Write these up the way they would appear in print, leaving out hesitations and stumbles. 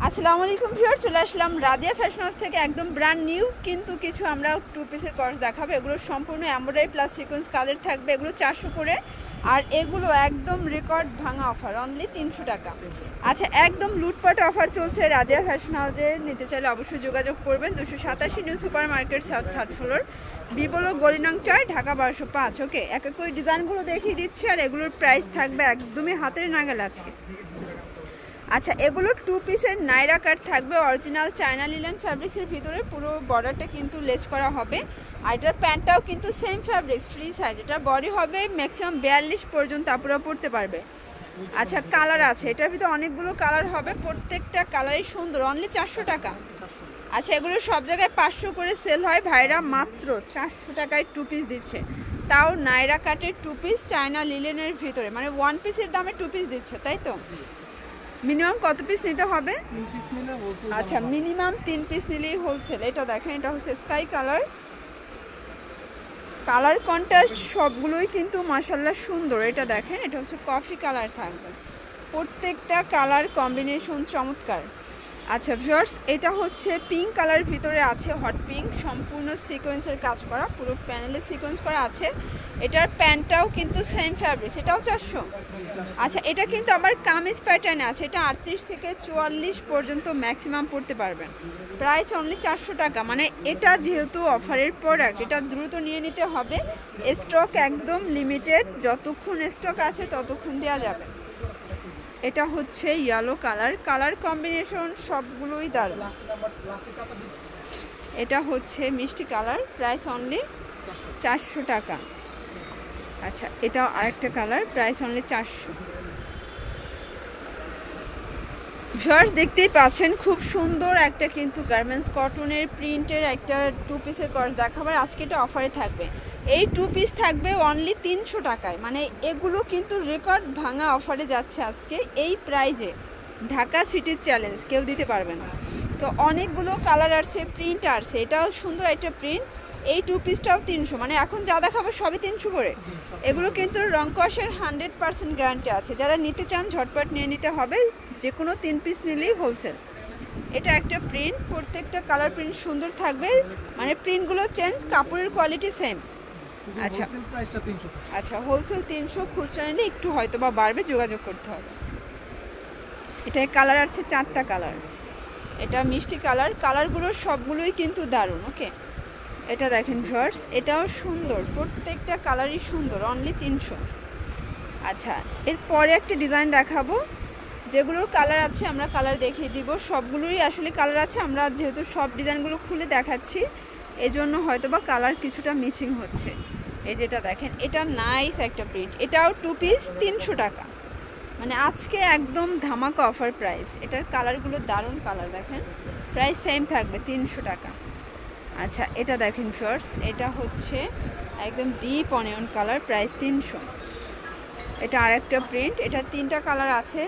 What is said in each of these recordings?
আসসালামু আলাইকুম ভিউয়ার, চলে আসলাম রাদিয়া ফ্যাশন হাউস থেকে একদম ব্র্যান্ড নিউ কিন্তু কিছু আমরা টু পিসের কর্স দেখাবো। এগুলো সম্পূর্ণ এমব্রয়ডারি প্লাস সিকোয়েন্স কাজের থাকবে। এগুলো 400 করে, আর এগুলো একদম রেকর্ড ভাঙা অফার, অনলি 300 টাকা। আচ্ছা, একদম লুটপাট অফার চলছে রাদিয়া ফ্যাশন হাউসে। নিতে চাইলে অবশ্যই যোগাযোগ করবেন। 287 new super market, south third floor, বিবলো গলি নং 4, ঢাকা 1205। ওকে, এক এক করে ডিজাইনগুলো দেখিয়ে দিচ্ছি, আর এগুলোর প্রাইস থাকবে একদমই হাতের নাগাল আজকে। আচ্ছা, এগুলো টু পিসের নাইরা কাট থাকবে, অরিজিনাল চায়না লিলেন ফ্যাব্রিক্সের ভিতরে। পুরো বর্ডারটা কিন্তু লেস করা হবে, আর এটার প্যান্টটাও কিন্তু সেম ফ্যাব্রিক্স, ফ্রি সাইজ। এটা বডি হবে ম্যাক্সিমাম 42 পর্যন্ত আপুরা পরতে পারবে। আচ্ছা, কালার আছে এটার ভিতরে, অনেকগুলো কালার হবে, প্রত্যেকটা কালারই সুন্দর। অনলি 400 টাকা। আচ্ছা, এগুলো সব জায়গায় 500 করে সেল হয়, ভাইরা মাত্র 400 টাকায় টু পিস দিচ্ছে, তাও নাইরা কাটের টু পিস চায়না লিলেনের ভিতরে। মানে ওয়ান পিসের দামে টু পিস দিচ্ছে, তাই তো? মিনিমাম কত পিস নিতে হবে? আচ্ছা, মিনিমাম 3 পিস নিলেই হোলসেল। এটা দেখেন, এটা হচ্ছে স্কাই কালার, কালার কন্ট্রাস্ট সবগুলোই কিন্তু মাশাআল্লাহ সুন্দর। এটা দেখেন, এটা হচ্ছে কফি কালার থাকবে, প্রত্যেকটা কালার কম্বিনেশন চমৎকার। আচ্ছা ভিউয়ার্স, এটা হচ্ছে পিঙ্ক কালার ভিতরে আছে, হট পিঙ্ক, সম্পূর্ণ সিকোয়েন্সের কাজ করা, পুরো প্যানেলে সিকোয়েন্স করা আছে। এটার প্যান্টটাও কিন্তু সেম ফ্যাব্রিক্স, এটাও 400। আচ্ছা, এটা কিন্তু আবার কামিজ প্যাটার্নে আছে, এটা 38 থেকে 44 পর্যন্ত ম্যাক্সিমাম পড়তে পারবেন। প্রাইস অনলি 400 টাকা। মানে এটা যেহেতু অফারের প্রোডাক্ট, এটা দ্রুত নিয়ে নিতে হবে, স্টক একদম লিমিটেড, যতক্ষণ স্টক আছে ততক্ষণ দেওয়া যাবে। এটা হচ্ছে ইয়েলো কালার, কালার কম্বিনেশন সবগুলোই দারুণ। এটা হচ্ছে মিষ্টি কালার, প্রাইস অনলি 400 টাকা। আচ্ছা, এটাও আরেকটা কালার, প্রাইস অনলি 400। ভিউয়ার্স, দেখতেই পাচ্ছেন খুব সুন্দর একটা কিন্তু গার্মেন্টস কটনের প্রিন্টের একটা টু পিসের কর্স দেখাবার। আজকে এটা অফারে থাকবে, এই টু পিস থাকবে অনলি 300 টাকায়। মানে এগুলো কিন্তু রেকর্ড ভাঙা অফারে যাচ্ছে আজকে এই প্রাইজে। ঢাকা সিটির চ্যালেঞ্জ কেউ দিতে পারবে না। তো অনেকগুলো কালার আসছে, প্রিন্ট আসছে, এটাও সুন্দর একটা প্রিন্ট। এই টু পিসটাও 300, মানে এখন যা দেখাবো সবই 300 করে। এগুলো কিন্তু রং কষের 100% গ্যারান্টি আছে। যারা নিতে চান ঝটপট নিয়ে নিতে হবে, যে কোনো 3 পিস নিলেই হোলসেল। এটা একটা প্রিন্ট, প্রত্যেকটা কালার প্রিন্ট সুন্দর থাকবে, মানে প্রিন্টগুলো চেঞ্জ, কাপড়ের কোয়ালিটি সেম। আচ্ছা আচ্ছা, হোলসেল 300, খুচরা নিলে একটু হয়তো বা বাড়বে, যোগাযোগ করতে হবে। এটায় কালার আছে 4টা কালার। এটা মিষ্টি কালার, কালারগুলোর সবগুলোই কিন্তু দারুণ। ওকে, এটা দেখেন ভিউয়ার্স, এটাও সুন্দর, প্রত্যেকটা কালারই সুন্দর, অনলি 300। আচ্ছা, এরপরে একটা ডিজাইন দেখাবো, যেগুলোর কালার আছে আমরা কালার দেখিয়ে দিব। সবগুলোই আসলে কালার আছে, আমরা যেহেতু সব ডিজাইনগুলো খুলে দেখাচ্ছি এজন্য হয়তো বা কালার কিছুটা মিসিং হচ্ছে। এই যেটা দেখেন, এটা নাইস একটা প্রিন্ট, এটাও টু পিস 300 টাকা। মানে আজকে একদম ধামাকা অফার প্রাইস। এটার কালারগুলো দারুণ কালার, দেখেন প্রাইস সেম থাকবে 300 টাকা। আচ্ছা, এটা দেখেন ভিউয়ার্স, এটা হচ্ছে একদম ডিপ অনিয়ন কালার, প্রাইস 300। এটা আরেকটা প্রিন্ট, এটা 3টা কালার আছে,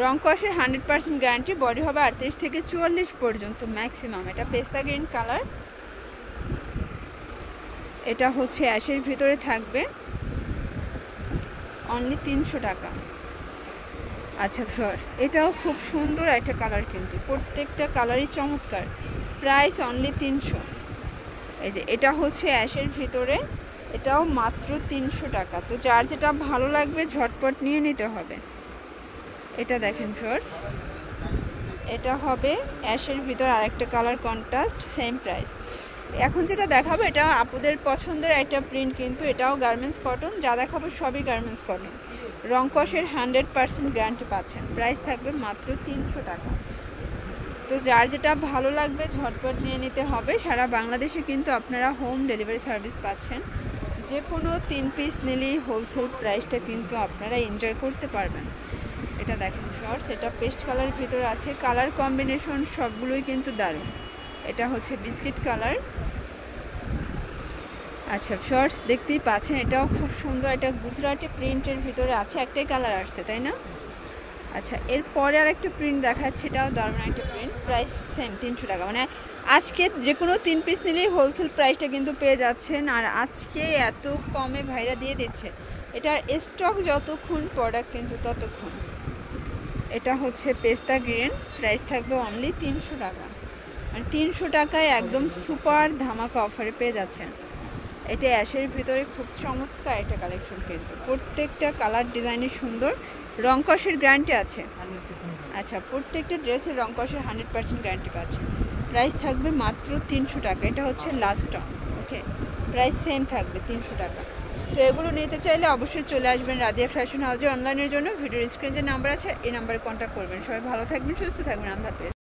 রং কষের 100% গ্যারান্টি, বডি হবে 38 থেকে 44 পর্যন্ত ম্যাক্সিমাম। এটা পেস্তা গ্রিন কালার, এটা হচ্ছে অ্যাশের ভিতরে থাকবে, অনলি 300 টাকা। আচ্ছা ভিউয়ার্স, এটাও খুব সুন্দর একটা কালার, কিন্তু প্রত্যেকটা কালারই চমৎকার, প্রাইস অনলি 300। এই যে এটা হচ্ছে অ্যাশের ভিতরে, এটাও মাত্র 300 টাকা। তো যার যেটা ভালো লাগবে ঝটপট নিয়ে নিতে হবে। এটা দেখেন ভিউয়ার্স, এটা হবে অ্যাশের ভিতর আরেকটা কালার কন্ট্রাস্ট, সেম প্রাইস। এখন যেটা দেখাবো এটা আপুদের পছন্দের একটা প্রিন্ট, কিন্তু এটাও গার্মেন্টস কটন, যা দেখাবো সবই গার্মেন্টস কটন, রং কষের 100% গ্যারান্টি পাচ্ছেন, প্রাইস থাকবে মাত্র 300 টাকা। তো যার যেটা ভালো লাগবে ঝটপট নিয়ে নিতে হবে। সারা বাংলাদেশে কিন্তু আপনারা হোম ডেলিভারি সার্ভিস পাচ্ছেন, যে কোনো 3 পিস নিলেই হোলসেল প্রাইসটা কিন্তু আপনারা এনজয় করতে পারবেন। এটা দেখেন শর্টস, এটা পেস্ট কালার ভিতরে আছে, কালার কম্বিনেশন সবগুলোই কিন্তু দারুণ। এটা হচ্ছে বিস্কিট কালার। আচ্ছা শর্টস দেখতেই পাচ্ছেন, এটাও খুব সুন্দর, এটা গুজরাটি প্রিন্টের ভিতরে আছে, একটাই কালার আসছে তাই না? আচ্ছা, এরপরে আর একটা প্রিন্ট দেখাচ্ছি, এটাও দারুণ একটা প্রিন্ট, প্রাইস সেম 300 টাকা। মানে আজকে যে কোনো 3 পিস নিলেই হোলসেল প্রাইসটা কিন্তু পেয়ে যাচ্ছেন, আর আজকে এত কমে ভাইরা দিয়ে দিচ্ছে। এটার স্টক যতক্ষণ, প্রোডাক্ট কিন্তু ততক্ষণ। এটা হচ্ছে পেস্তা গ্রিন, প্রাইস থাকবে অনলি 300 টাকা। আর 300 টাকায় একদম সুপার ধামাকা অফারে পেয়ে যাচ্ছেন। এটা অ্যাশের ভিতরে খুব চমৎকার একটা কালেকশন, কিন্তু প্রত্যেকটা কালার ডিজাইনের সুন্দর, রং কষের গ্যারান্টি আছে। আচ্ছা, প্রত্যেকটা ড্রেসের রং কষের 100% গ্যারান্টি পাচ্ছে। প্রাইস থাকবে মাত্র 300 টাকা। এটা হচ্ছে লাস্ট টন, ওকে, প্রাইস সেম থাকবে 300 টাকা। তো এগুলো নিতে চাইলে অবশ্যই চলে আসবেন রাদিয়া ফ্যাশন হাউসে। অনলাইনের জন্য ভিডিওর স্ক্রিনে যে নাম্বার আছে এই নাম্বারে কন্ট্যাক্ট করবেন। সবাই ভালো থাকবেন, সুস্থ থাকবেন, আল্লাহ হাফেজ।